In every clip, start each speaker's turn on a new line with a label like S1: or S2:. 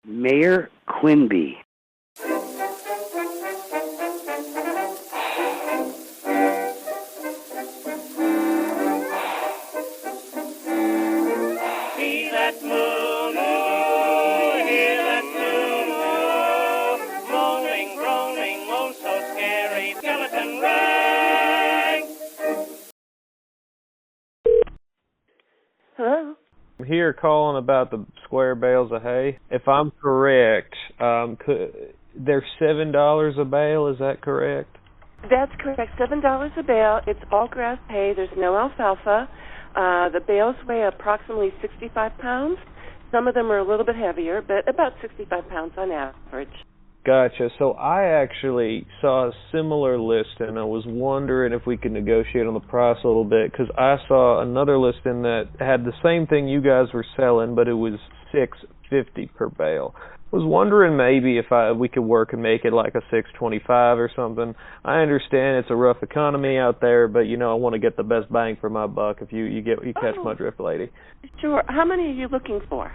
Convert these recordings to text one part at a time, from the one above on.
S1: Mayor Quimby.
S2: See that moon, hear that tune, moaning, groaning, oh so scary, skeleton rang.
S3: Hello?
S4: I'm here calling about the square bales of hay. If I'm correct, they're $7 a bale, is that correct?
S3: That's correct. $7 a bale. It's all grass hay. There's no alfalfa. The bales weigh approximately 65 pounds. Some of them are a little bit heavier, but about 65 pounds on average.
S4: Gotcha. So I actually saw a similar listing, and I was wondering if we could negotiate on the price a little bit, because I saw another listing that had the same thing you guys were selling, but it was $6.50 per bale. I was wondering maybe if we could work and make it like a $6.25 or something. I understand it's a rough economy out there, but I want to get the best bang for my buck. If you catch my drift, lady.
S3: Sure. How many are you looking for?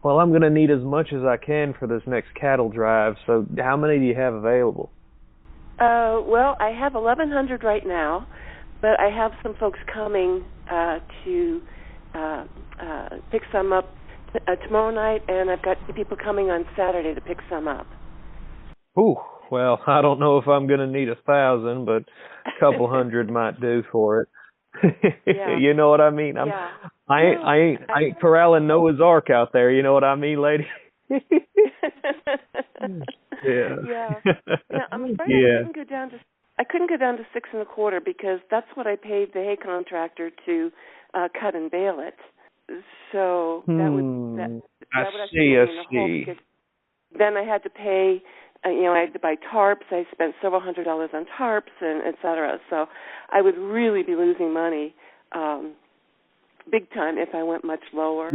S4: Well, I'm going to need as much as I can for this next cattle drive, so how many do you have available?
S3: Well, I have 1,100 right now, but I have some folks coming to pick some up tomorrow night, and I've got people coming on Saturday to pick some up.
S4: Ooh, well, I don't know if I'm going to need 1,000, but a couple hundred might do for it.
S3: Yeah.
S4: You know what I mean? I ain't corralling Noah's Ark out there. You know what I mean, lady? Yeah.
S3: Yeah. I'm afraid I couldn't go down to 6 1/4 because that's what I paid the hay contractor to cut and bale it. So that would
S4: I see.
S3: Then I had to pay. I had to buy tarps. I spent several $100s on tarps and et cetera. So I would really be losing money, big time, if I went much lower.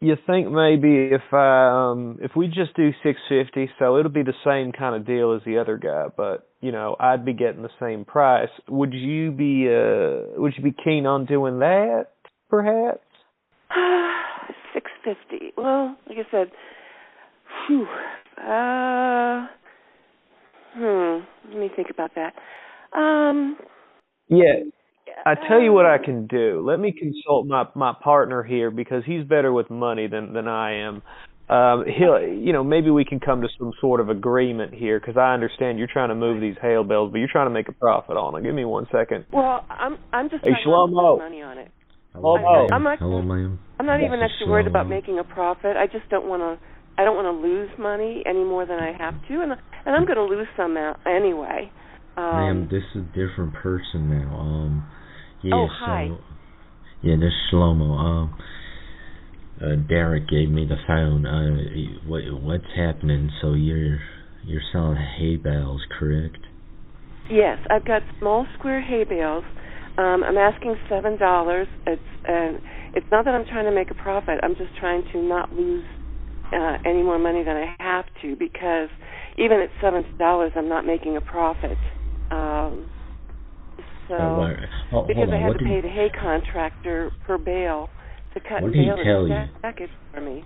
S4: You think maybe if we just do $6.50, so it'll be the same kind of deal as the other guy, but I'd be getting the same price. Would you be keen on doing that, perhaps?
S3: $6.50. Well, like I said, let me think about that.
S4: Yeah. I tell you what I can do. Let me consult my partner here because he's better with money than I am. Maybe we can come to some sort of agreement here because I understand you're trying to move these hail bales, but you're trying to make a profit on them. Give me 1 second.
S3: Well, I'm just trying to
S4: Shlomo.
S3: make money on it.
S4: Hello,
S5: Hello, ma'am.
S3: I'm not even actually worried about making a profit. I just don't want to. I don't want to lose money any more than I have to, and I'm going to lose some anyway.
S5: Ma'am, this is a different person now.
S3: Hi.
S5: Yeah, this is Shlomo. Derek gave me the phone. What's happening? So you're selling hay bales, correct?
S3: Yes, I've got small square hay bales. I'm asking $7. It's not that I'm trying to make a profit. I'm just trying to not lose any more money than I have to, because even at $7, I'm not making a profit. Because I have to pay the hay contractor per bale to cut and bale the package for me.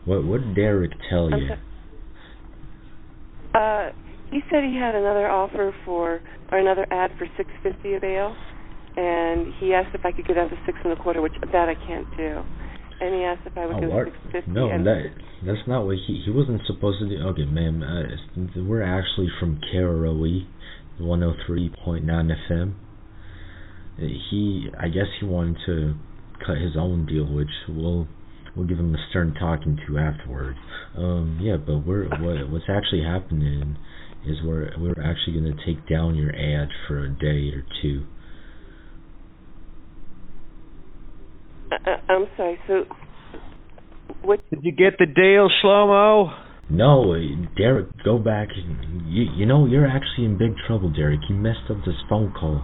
S5: What did Derek tell you?
S3: He said he had another offer or another ad for $6.50 a bale, and he asked if I could get down to 6 1/4, which that I can't do. And he asked if I would go to $6.50.
S5: No, that's not what he wasn't supposed to do. Okay, ma'am, we're actually from Canaroo, 103.9 FM. I guess he wanted to cut his own deal, which we'll give him a stern talking to afterwards. But what's actually happening is we're actually going to take down your ad for a day or two.
S3: I'm sorry, so what?
S4: Did you get the deal, Shlomo?
S5: No, Derek, go back. You're actually in big trouble, Derek. You messed up this phone call.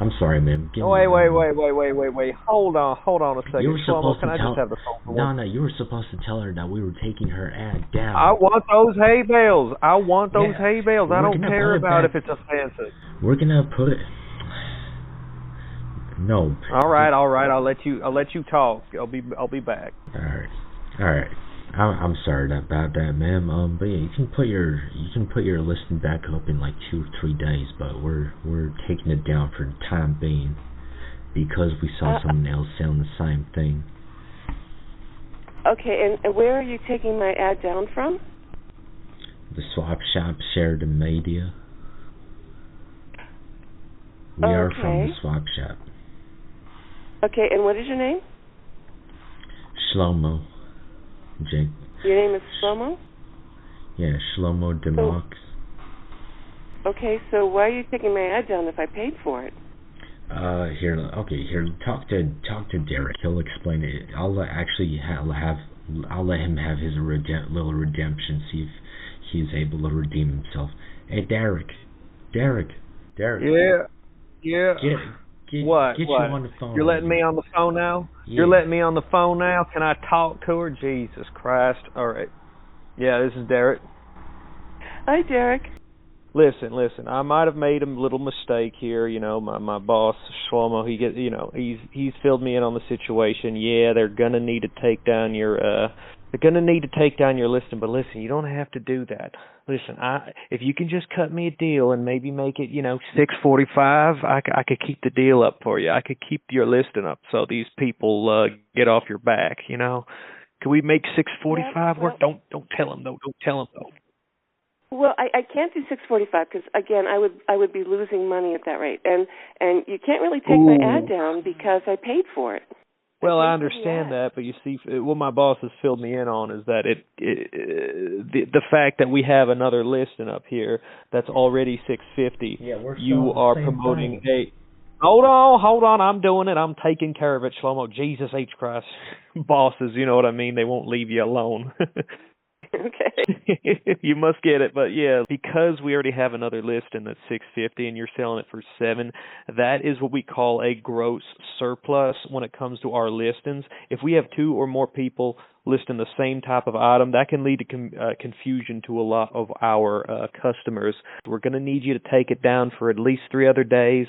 S5: I'm sorry, man.
S4: Wait. Hold on a second.
S5: You were supposed
S4: Shlomo,
S5: to tell.
S4: Just have the phone for
S5: No, you were supposed to tell her that we were taking her ad down.
S4: I want those hay bales. Hay bales. I don't care about if it's offensive.
S5: We're gonna put it. No.
S4: All right. I'll let you talk. I'll be back.
S5: All right. Alright. I'm sorry about that, ma'am. But yeah, you can put your listing back up in like 2 or 3 days, but we're taking it down for the time being because we saw someone else selling the same thing.
S3: Okay, and where are you taking my ad down from?
S5: The Swap Shop Sheridan Media. We are from the Swap Shop.
S3: Okay, and what is your name?
S5: Shlomo. Jake.
S3: Your name is Shlomo?
S5: Yeah, Shlomo Demox.
S3: Okay, so why are you taking my ad down if I paid for it?
S5: Here, talk to Derek. He'll explain it. I'll let him have his little redemption, see if he's able to redeem himself. Hey, Derek.
S4: Yeah. What?
S5: You on the phone.
S4: You're letting me on the phone now?
S5: Yeah.
S4: You're letting me on the phone now? Can I talk to her? Jesus Christ. All right. Yeah, this is Derek.
S3: Hi, Derek.
S4: Listen. I might have made a little mistake here. You know, my boss Shlomo, he's filled me in on the situation. Yeah, they're gonna need to take down your listing, but listen, you don't have to do that. Listen, if you can just cut me a deal and maybe make it, $6.45, I could keep the deal up for you. I could keep your listing up so these people get off your back. Can we make $6.45 work? Don't tell them though. Don't tell them though.
S3: Well, I can't do $6.45 because again, I would be losing money at that rate, and you can't really take my ad down because I paid for it.
S4: Well, I understand that, but you see, what my boss has filled me in on is that the fact that we have another listing up here that's already $6.50.
S5: Yeah,
S4: you are promoting a. Hold on, I'm doing it. I'm taking care of it, Shlomo. Jesus H. Christ, bosses, you know what I mean? They won't leave you alone.
S3: Okay.
S4: You must get it, but yeah, because we already have another listing that's $6.50 and you're selling it for $7, that is what we call a gross surplus when it comes to our listings. If we have 2 or more people listing the same type of item, that can lead to confusion to a lot of our customers. We're going to need you to take it down for at least 3 other days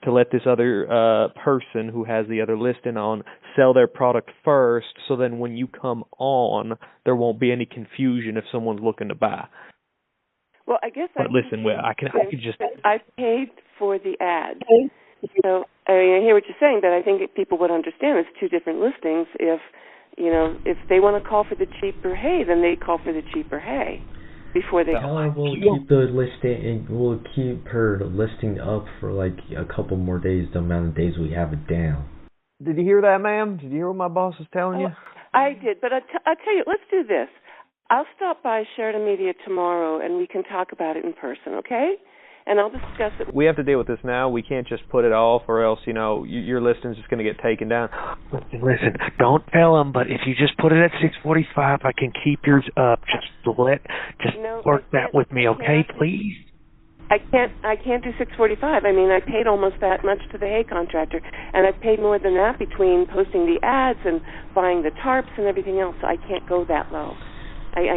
S4: to let this other person who has the other listing on sell their product first, so then when you come on, there won't be any confusion if someone's looking to buy.
S3: Well, I guess.
S4: But listen, I can just.
S3: I paid for the ad, so I hear what you're saying, but I think people would understand it's 2 different listings. If they want to call for the cheaper hay, then they call for the cheaper hay. Before they
S5: we'll keep the listing, and we'll keep her listing up for like a couple more days, the amount of days we have it down.
S4: Did you hear that, ma'am? Did you hear what my boss is telling you?
S3: I did, but I'll tell you, let's do this. I'll stop by Sheridan Media tomorrow, and we can talk about it in person, okay? And I'll discuss it.
S4: We have to deal with this now. We can't just put it off, or else, your listing's just going to get taken down. Listen, don't tell them, but if you just put it at $6.45, I can keep yours up. Work that with me, okay, please?
S3: I can't do $6.45. I mean, I paid almost that much to the hay contractor, and I've paid more than that between posting the ads and buying the tarps and everything else, so I can't go that low.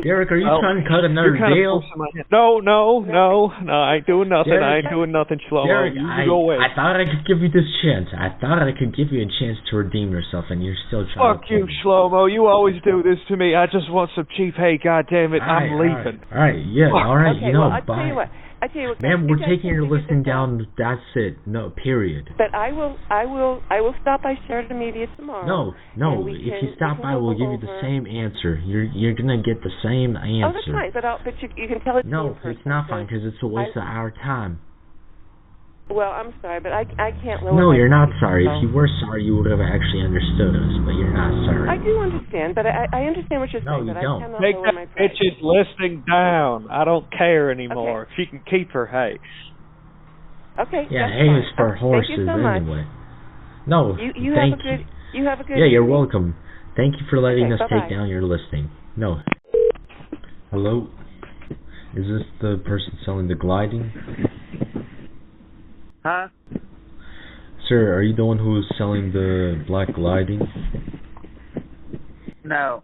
S5: Derek, are you trying to cut another deal?
S4: No, I ain't doing nothing.
S5: Derek,
S4: I ain't doing nothing, Shlomo.
S5: Derek,
S4: you can go away.
S5: I thought I could give you this chance. I thought I could give you a chance to redeem yourself, and you're still trying
S4: Fuck you, Shlomo. You always do this to me. I just want some cheap hay. God damn it, I'm leaving.
S5: All right, yeah, all right.
S3: Okay,
S5: bye.
S3: I tell you what,
S5: ma'am, we're taking your listing down. That's it. No, period.
S3: But I will stop by Sheridan Media tomorrow.
S5: No. If you stop by, we'll give you the same answer. You're gonna get the same answer.
S3: Oh, that's fine. But you can tell it.
S5: No, it's not fine because it's a waste of our time.
S3: Well, I'm sorry, but I can't lower.
S5: No, you're not sorry. If you were sorry, you would have actually understood us, but you're not sorry.
S3: I do understand, but I understand what you're saying.
S5: No, you
S3: but
S5: don't.
S3: I cannot
S4: Make
S3: lower
S4: that
S3: my price.
S4: bitch's listing down. I don't care anymore.
S3: Okay.
S4: She can keep her hay.
S3: Okay.
S5: Yeah,
S3: that's
S5: hay
S3: fine.
S5: is for horses
S3: Thank you so much.
S5: anyway. No,
S3: you
S5: thank
S3: have a good. You have a good.
S5: Yeah, you're
S3: evening.
S5: welcome. Thank you for letting us
S3: bye-bye.
S5: take down your listing. No. Hello? Is this the person selling the gliding?
S1: Huh?
S5: Sir, are you the one who is selling the black gliding?
S1: No.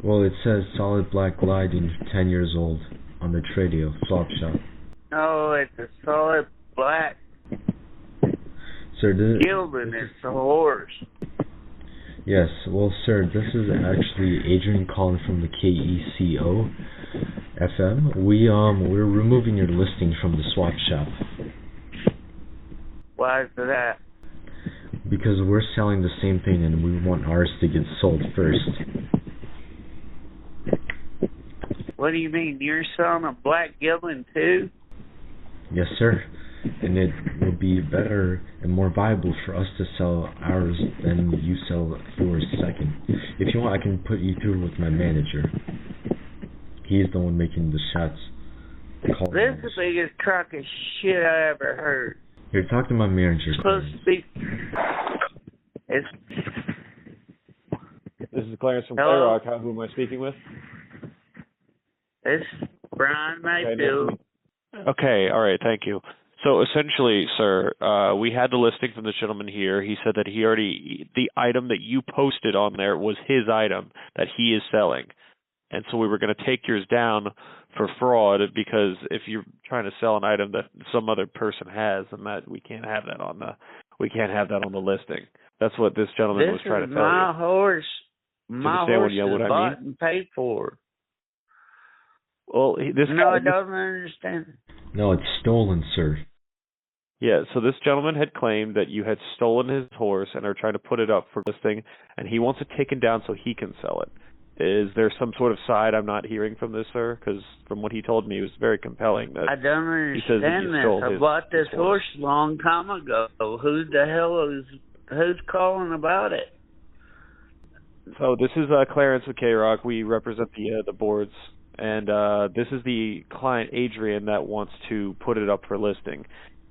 S5: Well, it says solid black gliding, 10 years old, on the Tradio swap shop.
S1: No, it's a solid black
S5: Sir,
S1: gilded. It's a horse.
S5: Yes, well, sir, this is actually Adrian calling from the KECO FM. We're removing your listing from the swap shop.
S1: Why is that?
S5: Because we're selling the same thing and we want ours to get sold first.
S1: What do you mean? You're selling a black Gilman too?
S5: Yes, sir. And it will be better and more viable for us to sell ours than you sell yours second. If you want, I can put you through with my manager. He's the one making the shots.
S1: This is the biggest crock of shit I ever heard.
S5: Here, talk to my manager.
S1: It's supposed to be...
S4: This is Clarence from
S1: Hello?
S4: Playrock. Who am I speaking with?
S1: It's Brian Mayfield.
S4: Okay, all right, thank you. So essentially, sir, we had the listing from the gentleman here. He said that the item that you posted on there was his item that he is selling. And so we were going to take yours down for fraud because if you're trying to sell an item that some other person has, then that we can't have that on the listing. That's what this gentleman was trying to tell you.
S1: My horse. My horse is bought and paid for.
S4: Well,
S1: I don't understand.
S5: No, it's stolen, sir.
S4: Yeah, so this gentleman had claimed that you had stolen his horse and are trying to put it up for listing, and he wants it taken down so he can sell it. Is there some sort of side I'm not hearing from this, sir? Because from what he told me, it was very compelling.
S1: I don't understand this. I bought this horse a long time ago. Who the hell who's calling about it?
S4: So this is Clarence with K-Rock. We represent the boards. And this is the client, Adrian, that wants to put it up for listing.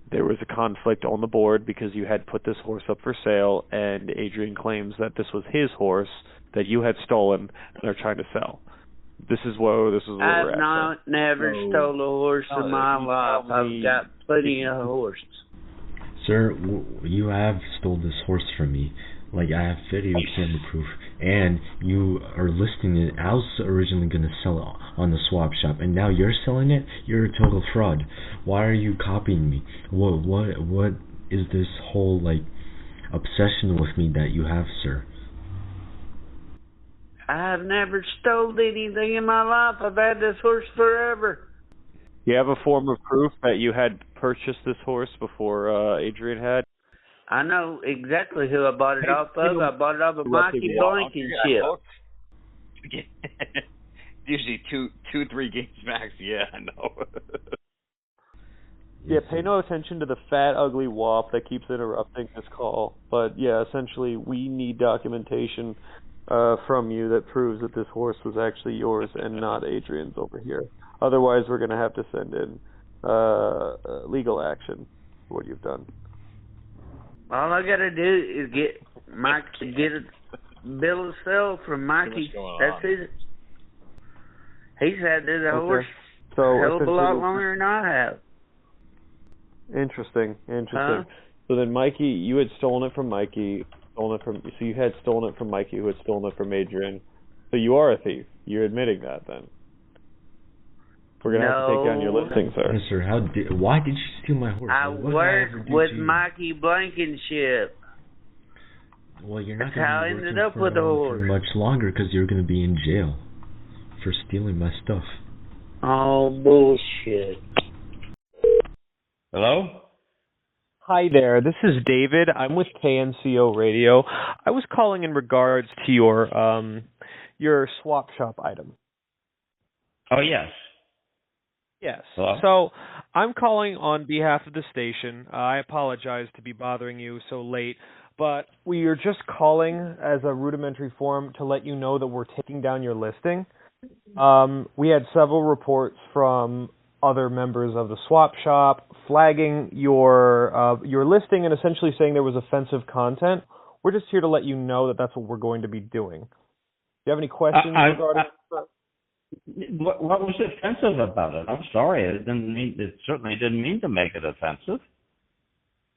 S4: There was a conflict on the board because you had put this horse up for sale, and Adrian claims that this was his horse that you had stolen and are trying to sell. This is where we're at.
S1: I've never stole a horse in my life. I've got plenty of horses.
S5: Sir, you have stole this horse from me. Like, I have video camera proof, and you are listing it. I was originally going to sell it on the swap shop, and now you're selling it? You're a total fraud. Why are you copying me? What is this whole, like, obsession with me that you have, sir?
S1: I've never stolen anything in my life. I've had this horse forever.
S4: You have a form of proof that you had purchased this horse before Adrian had?
S1: I know exactly who I bought it off of. I bought it off of Mikey Blankenship.
S6: Usually 2-3 games max. Yeah, I know.
S4: Yeah, pay no attention to the fat, ugly wop that keeps interrupting this call. But yeah, essentially, we need documentation from you that proves that this horse was actually yours and not Adrian's over here. Otherwise, we're going to have to send in legal action for what you've done.
S1: All I gotta do is get a bill of sale from Mikey. That's it. He's had this horse a hell of a lot longer than I have.
S4: Interesting.
S1: Huh?
S4: So then Mikey, you had stolen it from Mikey, so you had stolen it from Mikey, who had stolen it from Adrian. So you are a thief. You're admitting that then. We're going to have to take down your listing, sir.
S5: Yes, sir. Why did you steal my horse?
S1: I work with Mikey Blankenship.
S5: Well, you're not
S1: going to be working
S5: for much longer because you're going to be in jail for stealing my stuff.
S1: Oh, bullshit.
S6: Hello?
S4: Hi there. This is David. I'm with KNCO Radio. I was calling in regards to your swap shop item.
S6: Oh, yes.
S4: Yes.
S6: Hello?
S4: So I'm calling on behalf of the station. I apologize to be bothering you so late, but we are just calling as a rudimentary form to let you know that we're taking down your listing. We had several reports from other members of the swap shop flagging your listing and essentially saying there was offensive content. We're just here to let you know that that's what we're going to be doing. Do you have any questions regarding that?
S6: What was offensive about it? I'm sorry. It certainly didn't mean to make it offensive.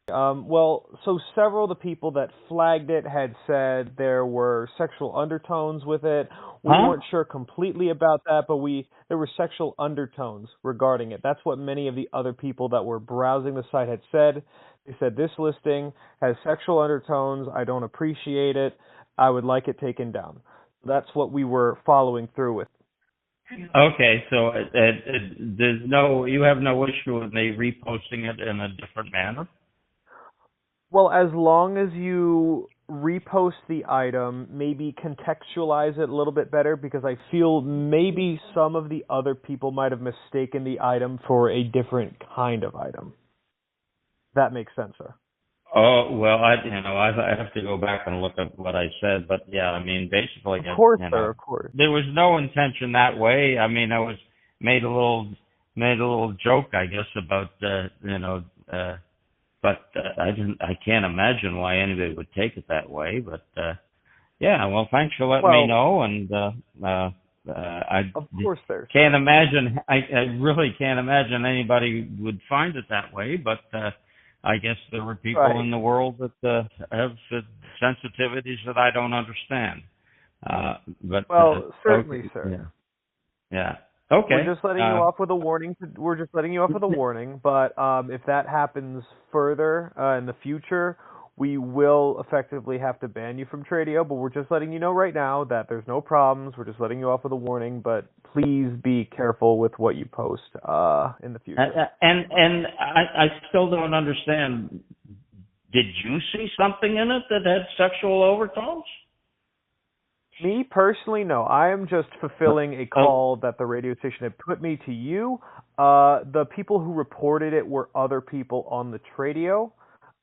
S4: Well, so several of the people that flagged it had said there were sexual undertones with it. We weren't sure completely about that, but there were sexual undertones regarding it. That's what many of the other people that were browsing the site had said. They said, this listing has sexual undertones. I don't appreciate it. I would like it taken down. That's what we were following through with.
S6: Okay, so you have no issue with me reposting it in a different manner?
S4: Well, as long as you repost the item, maybe contextualize it a little bit better, because I feel maybe some of the other people might have mistaken the item for a different kind of item. That makes sense, sir.
S6: Oh, well, I have to go back and look at what I said, but yeah, I mean, basically,
S4: of course, sir, of course.
S6: There was no intention that way. I mean, I was made a little joke, I guess, about but I can't imagine why anybody would take it that way. But yeah, well, thanks for letting me know, and I
S4: of course, sir.
S6: Can't imagine. I really can't imagine anybody would find it that way, but. I guess there were people in the world that have sensitivities that I don't understand. But
S4: certainly,
S6: okay,
S4: sir.
S6: Yeah. Okay.
S4: We're just letting you off with a warning. But if that happens further in the future, we will effectively have to ban you from Tradio. But we're just letting you know right now that there's no problems. We're just letting you off with a warning. But please be careful with what you post in the future.
S6: And I still don't understand. Did you see something in it that had sexual overtones?
S4: Me personally, no. I am just fulfilling a call that the radio station had put me to you. The people who reported it were other people on the Tradio.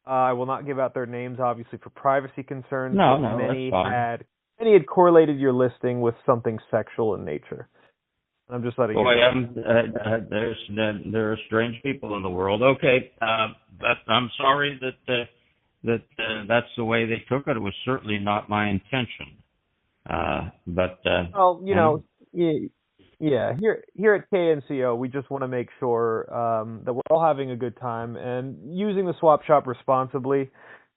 S4: I will not give out their names, obviously, for privacy concerns.
S6: No,
S4: many
S6: that's fine.
S4: Many had correlated your listing with something sexual in nature. I'm just letting you know.
S6: There are strange people in the world. Okay, but I'm sorry that that's the way they took it. It was certainly not my intention.
S4: Well, you know, yeah. Here at KNCO, we just want to make sure that we're all having a good time and using the swap shop responsibly.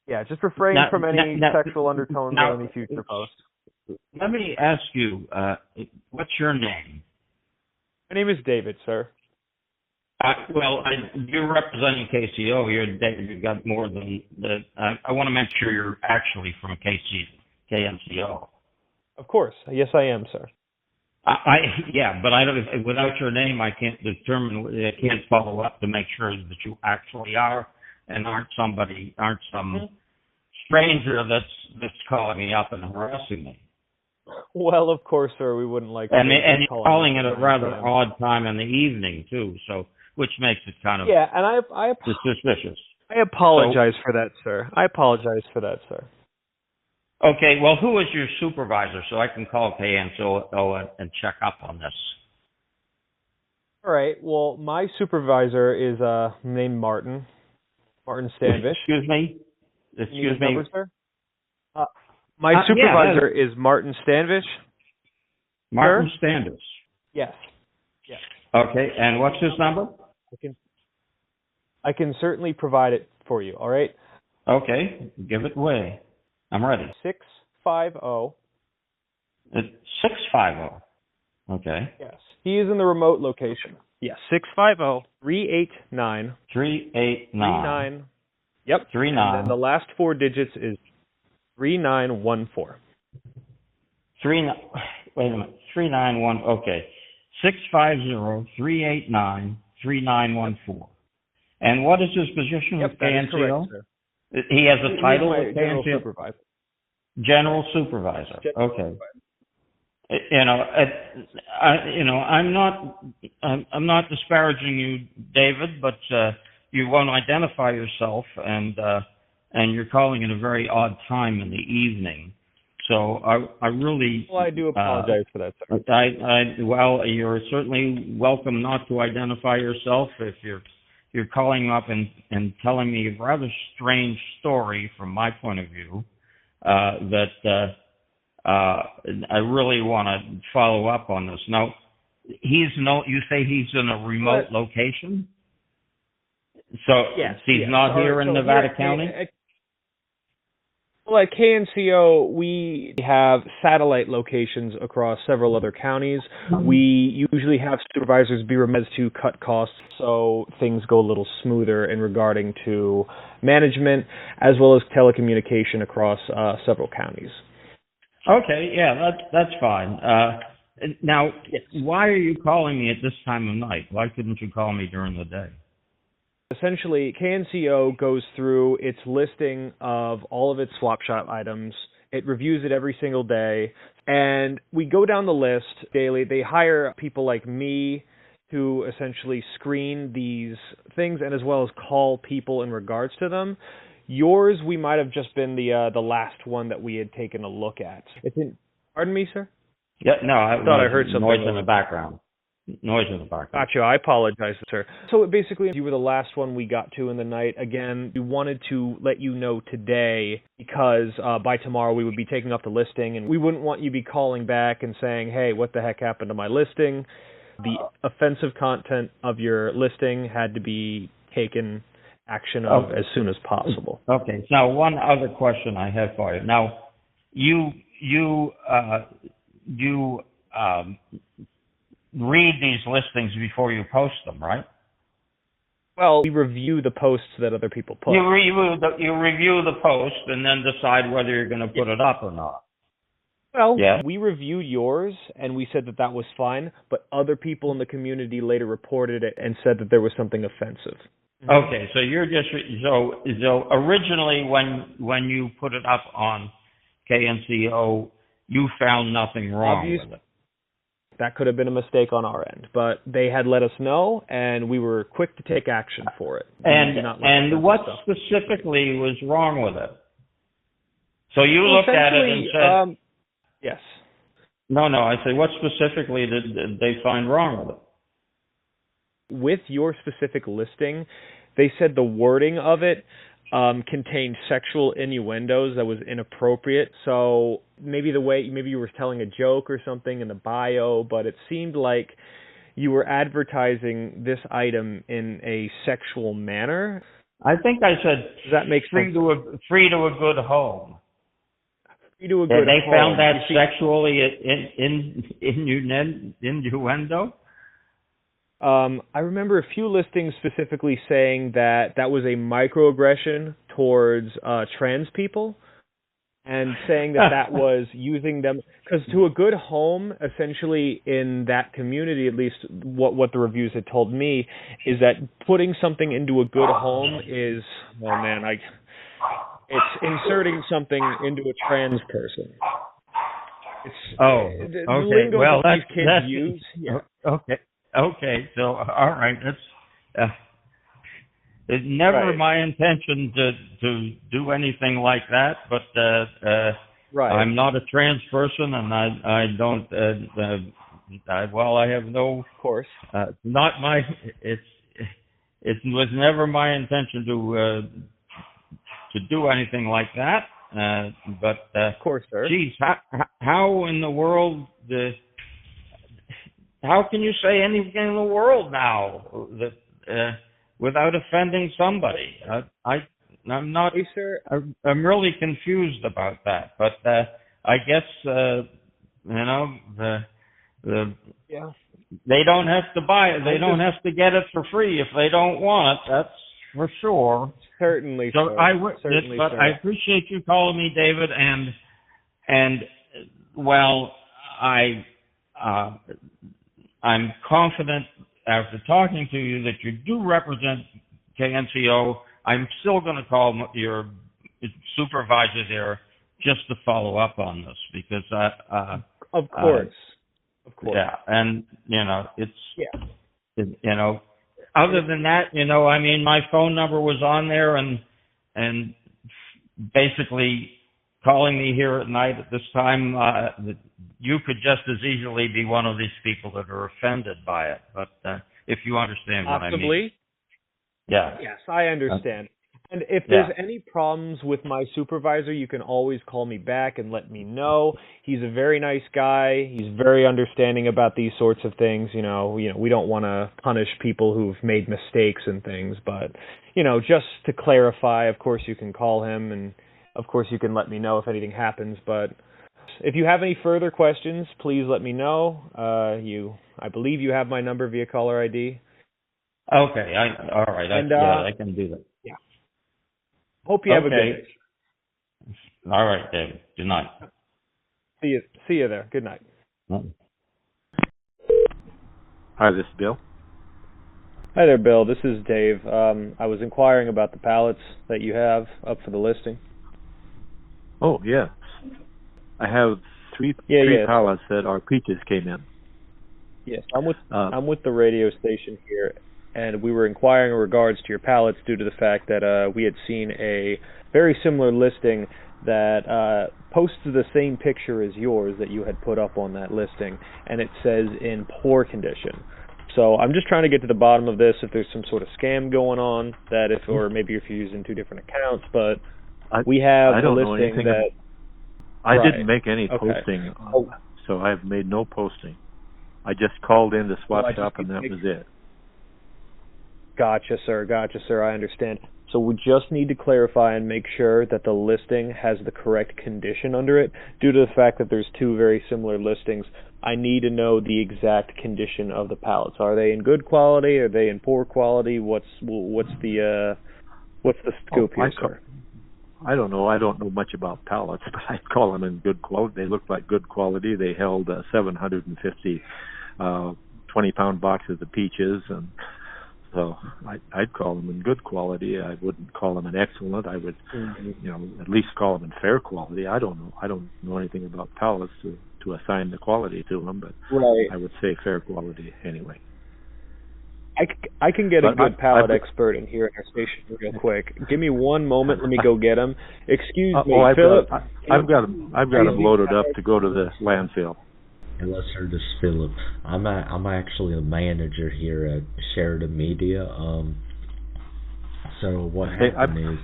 S4: Yeah, just refrain from any sexual undertones on any future posts.
S6: Let me ask you, what's your name?
S4: My name is David, sir.
S6: You're representing KCO. You're David. You've got more than that. I want to make sure you're actually from KNCO.
S4: Of course. Yes, I am, sir.
S6: But I don't. Without your name, I can't determine. I can't follow up to make sure that you actually are, and aren't some stranger that's calling me up and harassing me.
S4: Well, of course, sir. We wouldn't like.
S6: And you're calling at a rather odd time in the evening too, so which makes it kind of
S4: and I
S6: suspicious.
S4: I apologize for that, sir.
S6: Okay, well, who is your supervisor so I can call KNCO and check up on this?
S4: All right. Well, my supervisor is named Martin Stanvish.
S6: Excuse me?
S4: Number, sir? My supervisor is Martin Stanvish.
S6: Martin Stanvish?
S4: Yes.
S6: Okay, and what's his number?
S4: I can certainly provide it for you, all right?
S6: Okay, give it away. I'm ready.
S4: 650.
S6: It's 650. Okay.
S4: Yes. He is in the remote location. Yes. 650-389.
S6: 389.
S4: Yep.
S6: 39.
S4: And then the last four digits is 3914.
S6: Wait a minute. 391. Okay. 650-389-3914. And what is his position with KNCO?
S4: That is correct, sir.
S6: He has a title with
S4: General
S6: KNCO?
S4: Supervisor.
S6: General Supervisor. Okay. I'm not disparaging you, David, but you won't identify yourself, and you're calling at a very odd time in the evening. So I really.
S4: Well, I do apologize for that, sir.
S6: Well, you're certainly welcome not to identify yourself if you're calling up and telling me a rather strange story from my point of view that I really want to follow up on this. Now, you say he's in a remote location? So
S4: yes,
S6: he's not here in Nevada County?
S4: Well, at KNCO, we have satellite locations across several other counties. We usually have supervisors be remote to cut costs so things go a little smoother in regarding to management as well as telecommunication across several counties.
S6: Okay, yeah, that's fine. Now, why are you calling me at this time of night? Why couldn't you call me during the day?
S4: Essentially, KNCO goes through its listing of all of its swap shop items. It reviews it every single day, and we go down the list daily. They hire people like me to essentially screen these things and as well as call people in regards to them. Yours, we might have just been the last one that we had taken a look at. Pardon me, sir?
S6: Yeah, no, I
S4: thought I heard something.
S6: Noise in the background.
S4: Gotcha. I apologize, sir. So basically, you were the last one we got to in the night. Again, we wanted to let you know today because by tomorrow we would be taking up the listing, and we wouldn't want you to be calling back and saying, hey, what the heck happened to my listing? The offensive content of your listing had to be taken action of as soon as possible.
S6: Okay. Now, one other question I have for you. Now, you read these listings before you post them, right?
S4: Well, we review the posts that other people post.
S6: You review the post and then decide whether you're going to put it up or not.
S4: Well, we reviewed yours, and we said that was fine, but other people in the community later reported it and said that there was something offensive.
S6: Okay, so you're just so originally when you put it up on KNCO, you found nothing wrong with it.
S4: That could have been a mistake on our end, but they had let us know, and we were quick to take action for it.
S6: And what specifically was wrong with it? So you looked at it and said,
S4: yes.
S6: No, I say, what specifically did they find wrong with it?
S4: With your specific listing, they said the wording of it contained sexual innuendos that was inappropriate. So maybe you were telling a joke or something in the bio, but it seemed like you were advertising this item in a sexual manner.
S6: I think I said,
S4: does that make sense?
S6: Free to a good home.
S4: Free to a good home.
S6: They found that sexually innuendo?
S4: I remember a few listings specifically saying that was a microaggression towards trans people, and saying that was using them, because to a good home, essentially in that community, at least what the reviews had told me, is that putting something into a good home is, it's inserting something into a trans person.
S6: Okay.
S4: Lingo
S6: Well,
S4: that these kids use. Yeah.
S6: Okay, so all right, it's never my intention to do anything like that, but I'm not a trans person, and I don't. I have no. Of course. Not my. It was never my intention to do anything like that. But
S4: of course, sir.
S6: Geez, how in the world how can you say anything in the world now that without offending somebody? I'm not.
S4: Hey, sir.
S6: I'm really confused about that. But I guess they don't have to buy it. They don't have to get it for free if they don't want it. That's for sure.
S4: Certainly.
S6: So
S4: Certainly,
S6: but
S4: sir.
S6: I appreciate you calling me, David, and well, I'm confident after talking to you that you do represent KNCO. I'm still going to call your supervisor there just to follow up on this because
S4: of course.
S6: Yeah, and other than that, I mean, my phone number was on there, and basically calling me here at night at this time, you could just as easily be one of these people that are offended by it. But if you understand what I mean. Yeah.
S4: Yes, I understand. And if there's any problems with my supervisor, you can always call me back and let me know. He's a very nice guy. He's very understanding about these sorts of things. We don't want to punish people who've made mistakes and things, but just to clarify, of course you can call him, and of course you can let me know if anything happens. But if you have any further questions, please let me know. I believe you have my number via caller ID.
S6: Okay. All right. I can do that.
S4: Yeah. Hope you have a good day.
S6: All right, David. Good night.
S4: See you there. Good night.
S7: Hi, this is Bill.
S4: Hi there, Bill. This is Dave. I was inquiring about the pallets that you have up for the listing.
S7: Oh, yes. I have three pallets that our peaches came in.
S4: Yes, I'm with the radio station here, and we were inquiring in regards to your pallets due to the fact that we had seen a very similar listing that posts the same picture as yours that you had put up on that listing, and it says in poor condition. So I'm just trying to get to the bottom of this, if there's some sort of scam going on, or maybe if you're using two different accounts, but we have a listing that...
S7: I didn't make any posting, so I've made no posting. I just called in to swap shop, and that was it.
S4: Gotcha, sir. I understand. So we just need to clarify and make sure that the listing has the correct condition under it. Due to the fact that there's two very similar listings, I need to know the exact condition of the pallets. Are they in good quality? Are they in poor quality? What's the scoop here, sir?
S7: I don't know. I don't know much about pallets, but I'd call them in good quality. They look like good quality. They held 750 20-pound boxes of peaches, and so I'd call them in good quality. I wouldn't call them an excellent. I would, at least call them in fair quality. I don't know anything about pallets to assign the quality to them, but I would say fair quality anyway.
S4: I can get a good pallet expert in here at our station real quick. Give me one moment. Let me go get him. Excuse me, Philip.
S7: I've got them loaded up to go to the landfill.
S5: Hello, sir. This is Philip. I'm actually a manager here at Sheridan Media. So what happened is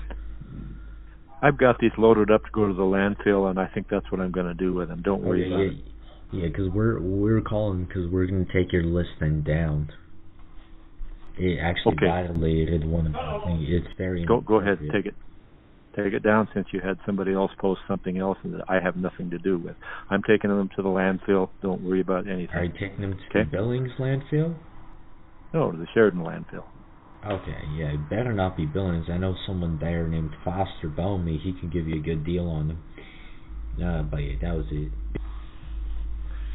S7: I've got these loaded up to go to the landfill, and I think that's what I'm going to do with them. Don't worry about it.
S5: Yeah, because we're calling because we're going to take your listing down. It actually violated one of the things. It's very
S7: go ahead and take it down, since you had somebody else post something else that I have nothing to do with. I'm taking them to the landfill. Don't worry about anything.
S5: Are you taking them to the Billings landfill?
S7: No, to the Sheridan landfill.
S5: Okay, yeah, it better not be Billings. I know someone there named Foster Bellamy. He can give you a good deal on them. But yeah, that was it.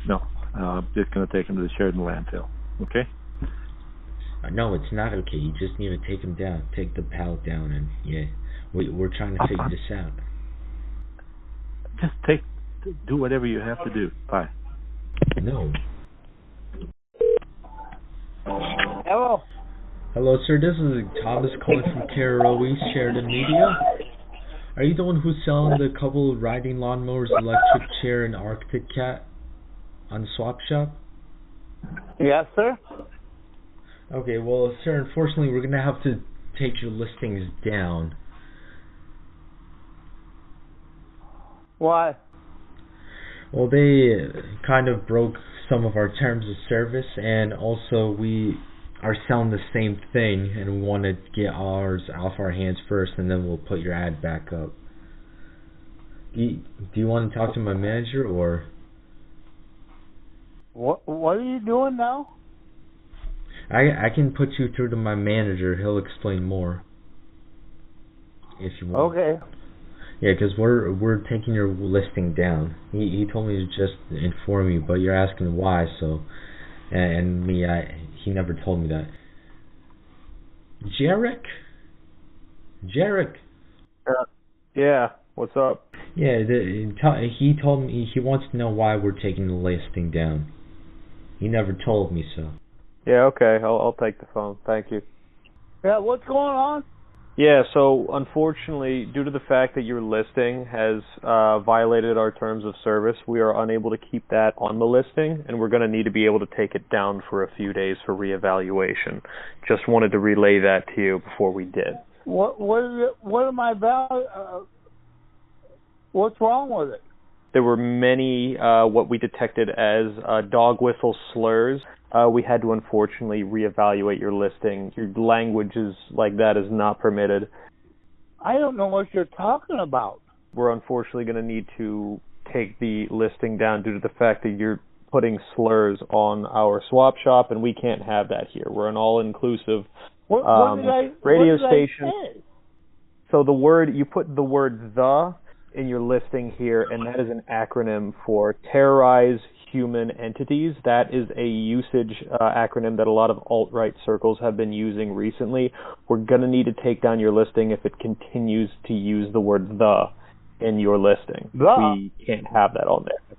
S7: No, I'm just going to take them to the Sheridan landfill. Okay?
S5: No, it's not okay. You just need to take them down. Take the pallet down, and we're trying to figure this out.
S7: Just do whatever you have to do. Bye.
S5: No.
S8: Hello.
S5: Hello, sir. This is Thomas calling from Canaroo East Sheridan Media. Are you the one who's selling the couple riding lawnmowers, electric chair, and Arctic cat on the swap shop?
S8: Yes, sir.
S5: Okay, well, sir, unfortunately, we're going to have to take your listings down.
S8: Why?
S5: Well, they kind of broke some of our terms of service, and also we are selling the same thing, and we want to get ours off our hands first, and then we'll put your ad back up. Do you want to talk to my manager, or?
S8: What are you doing now?
S5: I can put you through to my manager. He'll explain more if you want.
S8: Okay.
S5: Yeah, because we're taking your listing down. He told me to just inform you, but you're asking why. So, and me, he never told me that. Jarek.
S4: Yeah. What's up?
S5: Yeah, he told me he wants to know why we're taking the listing down. He never told me so.
S4: Yeah, okay. I'll take the phone. Thank you.
S8: Yeah, what's going on?
S4: Yeah, so unfortunately, due to the fact that your listing has violated our terms of service, we are unable to keep that on the listing, and we're going to need to be able to take it down for a few days for reevaluation. Just wanted to relay that to you before we did.
S8: What is it? What am I about? What's wrong with it?
S4: There were many what we detected as dog whistle slurs. We had to unfortunately reevaluate your listing. Your language like that is not permitted.
S8: I don't know what you're talking about.
S4: We're unfortunately going to need to take the listing down due to the fact that you're putting slurs on our swap shop, and we can't have that here. We're an all-inclusive radio station. So you put the word "the" in your listing here, and that is an acronym for terrorize human entities. That is a usage acronym that a lot of alt-right circles have been using recently. We're going to need to take down your listing if it continues to use the word the in your listing. We can't have that on there.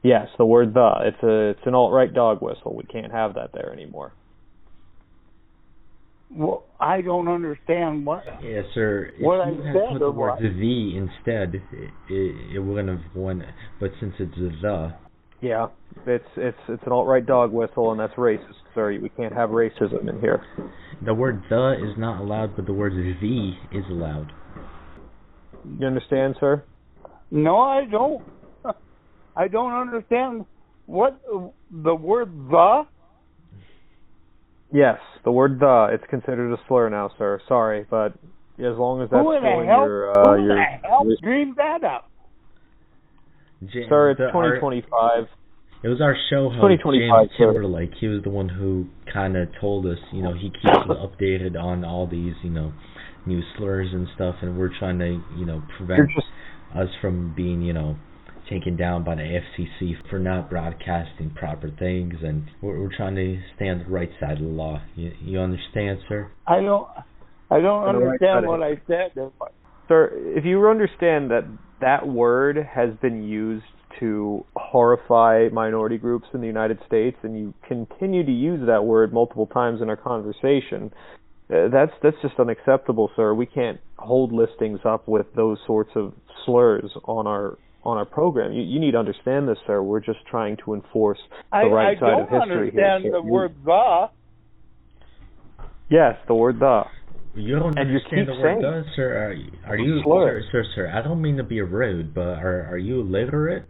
S4: Yes, the word the. It's an alt-right dog whistle. We can't have that there anymore.
S8: Well, I don't understand what.
S5: Yes, sir.
S8: What
S5: if you
S8: I
S5: had
S8: said
S5: put the
S8: or
S5: word
S8: what?
S5: the instead, it wouldn't have won. But since it's the.
S4: Yeah, it's an alt-right dog whistle, and that's racist, sir. We can't have racism in here.
S5: The word the is not allowed, but the word the is allowed.
S4: You understand, sir?
S8: No, I don't. I don't understand what the word the.
S4: Yes, the word the. It's considered a slur now, sir. Sorry, but as long as that's
S8: who
S4: still in
S8: who the hell dreamed that up?
S4: Sir, it's 2025.
S5: It was our show host, James Timberlake. He was the one who kind of told us, he keeps us updated on all these, new slurs and stuff, and we're trying to, prevent us from being, taken down by the FCC for not broadcasting proper things, and we're trying to stay on the right side of the law. You understand, sir?
S8: I don't understand what I said.
S4: Sir, if you understand that word has been used to horrify minority groups in the United States, and you continue to use that word multiple times in our conversation, that's just unacceptable, sir. We can't hold listings up with those sorts of slurs on our program. You need to understand this, sir. We're just trying to enforce the right side of history here.
S8: I don't understand the word the.
S4: Yes, the word the.
S5: You don't understand the word the, sir? Are you, sir, I don't mean to be rude, but are you illiterate?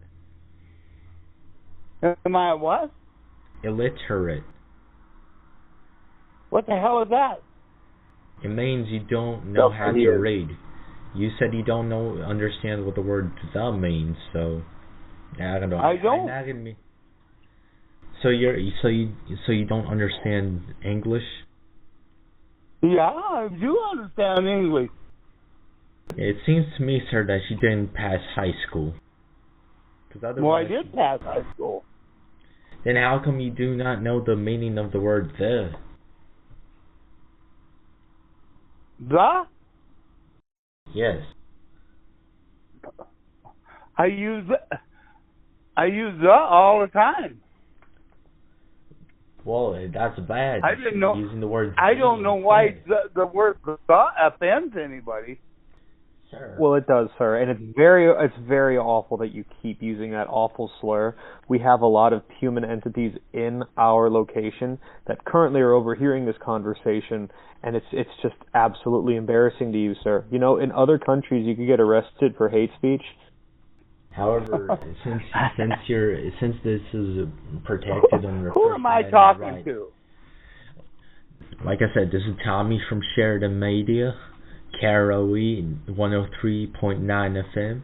S8: Am I what?
S5: Illiterate.
S8: What the hell is that?
S5: It means you don't know how to read. You said you don't understand what the word the means, so I don't know.
S8: I don't.
S5: So you don't understand English?
S8: Yeah, I do understand English.
S5: It seems to me, sir, that you didn't pass high school.
S8: Well, I did pass high school.
S5: Then how come you do not know the meaning of the word the?
S8: The?
S5: Yes.
S8: I use the all the time.
S5: Well, that's bad.
S8: I didn't know.
S5: Using the word
S8: I don't know why the word the offends anybody.
S5: Sir.
S4: Well, it does, sir, and it's very awful that you keep using that awful slur. We have a lot of human entities in our location that currently are overhearing this conversation, and it's just absolutely embarrassing to you, sir. In other countries you could get arrested for hate speech.
S5: However, since this is protected under
S8: who am I talking to?
S5: Like I said, this is Tommy from Sheridan Media. Canaroo 103.9 FM.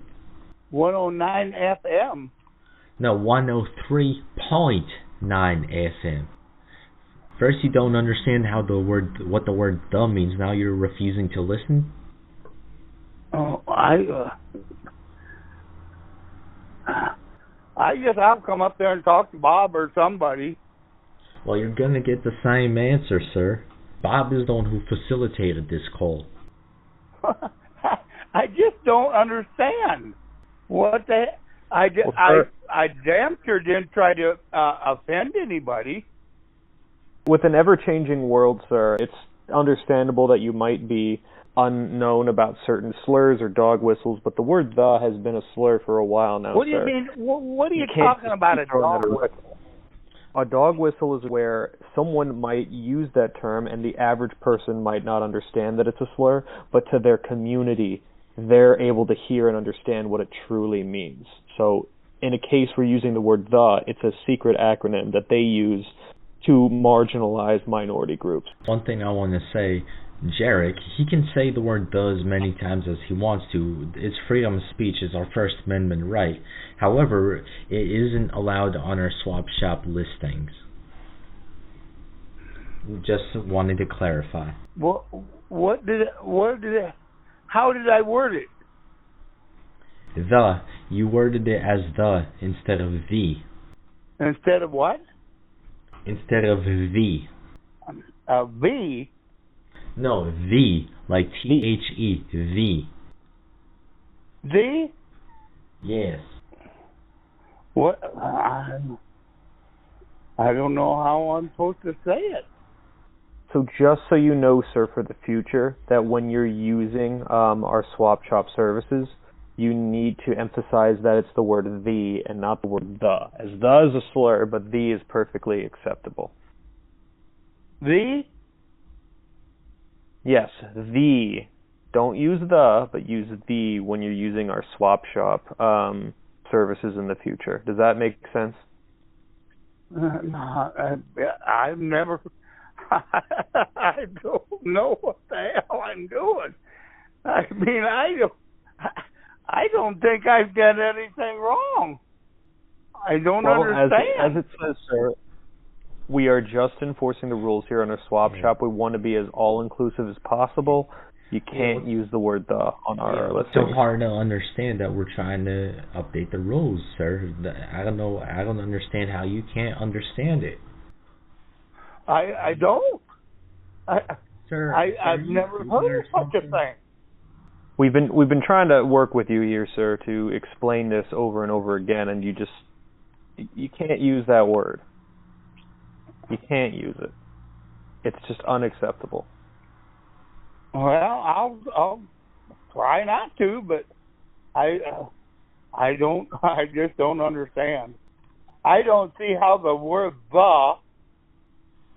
S8: 109 FM?
S5: No, 103.9 FM. First, you don't understand what the word "the" means. Now you're refusing to listen.
S8: Oh, I guess I'll come up there and talk to Bob or somebody.
S5: Well, you're gonna get the same answer, sir. Bob is the one who facilitated this call.
S8: I just don't understand what the. I damn sure didn't try to offend anybody.
S4: With an ever-changing world, sir, it's understandable that you might be unknown about certain slurs or dog whistles, but the word "the" has been a slur for a while now,
S8: What do you
S4: sir.
S8: mean? What are you talking about, a dog whistle?
S4: A dog whistle is where someone might use that term and the average person might not understand that it's a slur, but to their community, they're able to hear and understand what it truly means. So in a case we're using the word "the," it's a secret acronym that they use to marginalize minority groups.
S5: One thing I want to say, Jarek, he can say the word "the" as many times as he wants to. It's freedom of speech, is our First Amendment right. However, it isn't allowed on our swap shop listings. Just wanted to clarify.
S8: How did I word it?
S5: The. You worded it as the instead of the.
S8: Instead of what?
S5: Instead of the.
S8: V?
S5: No, the. Like THE. The.
S8: The?
S5: Yes.
S8: What? I don't know how I'm supposed to say it.
S4: So just so you know, sir, for the future, that when you're using our swap shop services, you need to emphasize that it's the word the and not the word the. As the is a slur, but the is perfectly acceptable.
S8: The?
S4: Yes, the. Don't use the, but use the when you're using our swap shop services in the future. Does that make sense?
S8: I've never... I don't know what the hell I'm doing. I mean, I don't think I've done anything wrong. I don't understand.
S4: As it says, sir, we are just enforcing the rules here on our swap shop. We want to be as all-inclusive as possible. You can't use the word the on our list.
S5: It's so hard to understand that we're trying to update the rules, sir. I don't know. I don't understand how you can't understand it.
S8: I don't.
S5: Sir,
S8: I've never heard of such a thing.
S4: We've been trying to work with you here, sir, to explain this over and over again, and you can't use that word. You can't use it. It's just unacceptable.
S8: Well, I'll try not to, but I just don't understand. I don't see how the word the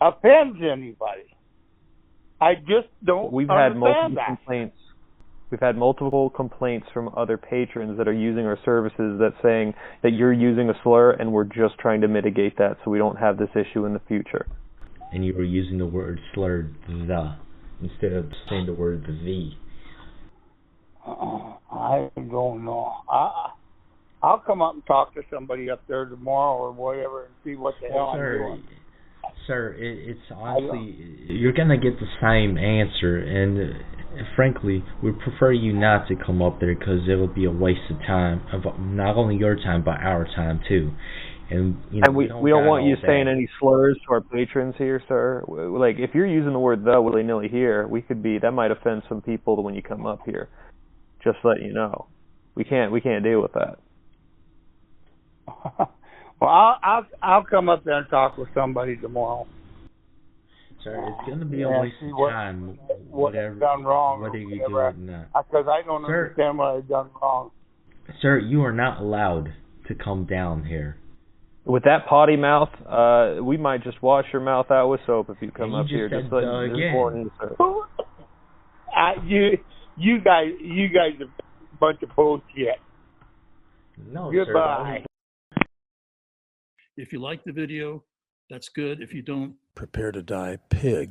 S8: offends anybody. I just don't understand that.
S4: We've had multiple complaints from other patrons that are using our services that saying that you're using a slur, and we're just trying to mitigate that so we don't have this issue in the future.
S5: And you were using the word slur, the, instead of saying the word the.
S8: I don't know. I'll come up and talk to somebody up there tomorrow or whatever and see what the hell I'm doing.
S5: Sir, it's honestly, you're going to get the same answer, and frankly, we prefer you not to come up there because it'll be a waste of time, of not only your time, but our time too. And, you know,
S4: we don't want you saying any slurs to our patrons here, sir. Like, if you're using the word the willy-nilly here, that might offend some people when you come up here. Just let you know. We can't deal with that.
S8: Well, I'll come up there and talk with somebody tomorrow.
S5: Sir, it's going to be a waste of time.
S8: Whatever I've done wrong,
S5: whether you do it or not.
S8: Because I don't understand what I've done wrong.
S5: Sir, you are not allowed to come down here.
S4: With that potty mouth, we might just wash your mouth out with soap if you come up here. Just let
S5: again.
S8: You guys are a bunch of bullshit.
S5: No,
S8: goodbye.
S5: Sir.
S9: If you like the video, that's good. If you don't,
S10: prepare to die, pig.